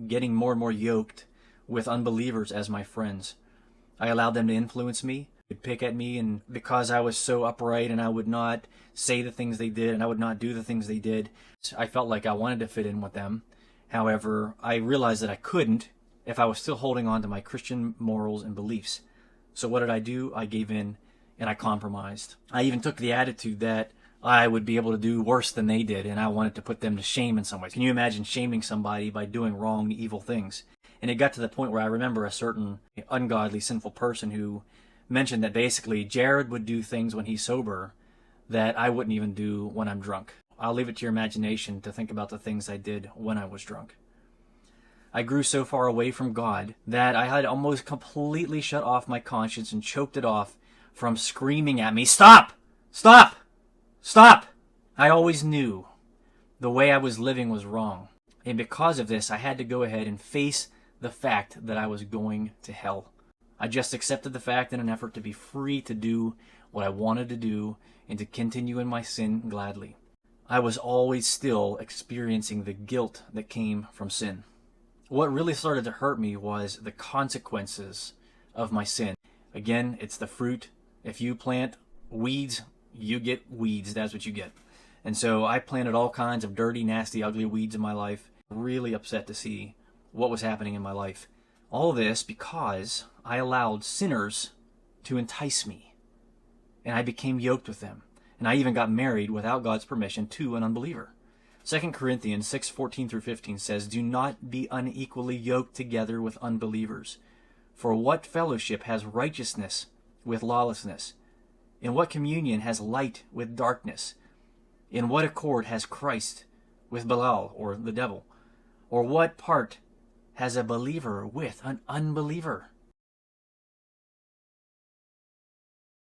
getting more and more yoked with unbelievers as my friends. I allowed them to influence me, would pick at me, and because I was so upright and I would not say the things they did and I would not do the things they did, I felt like I wanted to fit in with them. However, I realized that I couldn't if I was still holding on to my Christian morals and beliefs. So what did I do? I gave in and I compromised. I even took the attitude that I would be able to do worse than they did, and I wanted to put them to shame in some ways. Can you imagine shaming somebody by doing wrong, evil things? And it got to the point where I remember a certain ungodly, sinful person who mentioned that basically Jared would do things when he's sober that I wouldn't even do when I'm drunk. I'll leave it to your imagination to think about the things I did when I was drunk. I grew so far away from God that I had almost completely shut off my conscience and choked it off from screaming at me, "Stop! Stop! Stop!" I always knew the way I was living was wrong. And because of this, I had to go ahead and face the fact that I was going to hell. I just accepted the fact in an effort to be free to do what I wanted to do and to continue in my sin gladly. I was always still experiencing the guilt that came from sin. What really started to hurt me was the consequences of my sin. Again, it's the fruit. If you plant weeds, you get weeds. That's what you get. And so I planted all kinds of dirty, nasty, ugly weeds in my life. Really upset to see what was happening in my life. All this because I allowed sinners to entice me. And I became yoked with them. And I even got married without God's permission to an unbeliever. 2 Corinthians 6:14-15 says, "Do not be unequally yoked together with unbelievers. For what fellowship has righteousness with lawlessness? In what communion has light with darkness? In what accord has Christ with Belial, or the devil? Or what part has a believer with an unbeliever?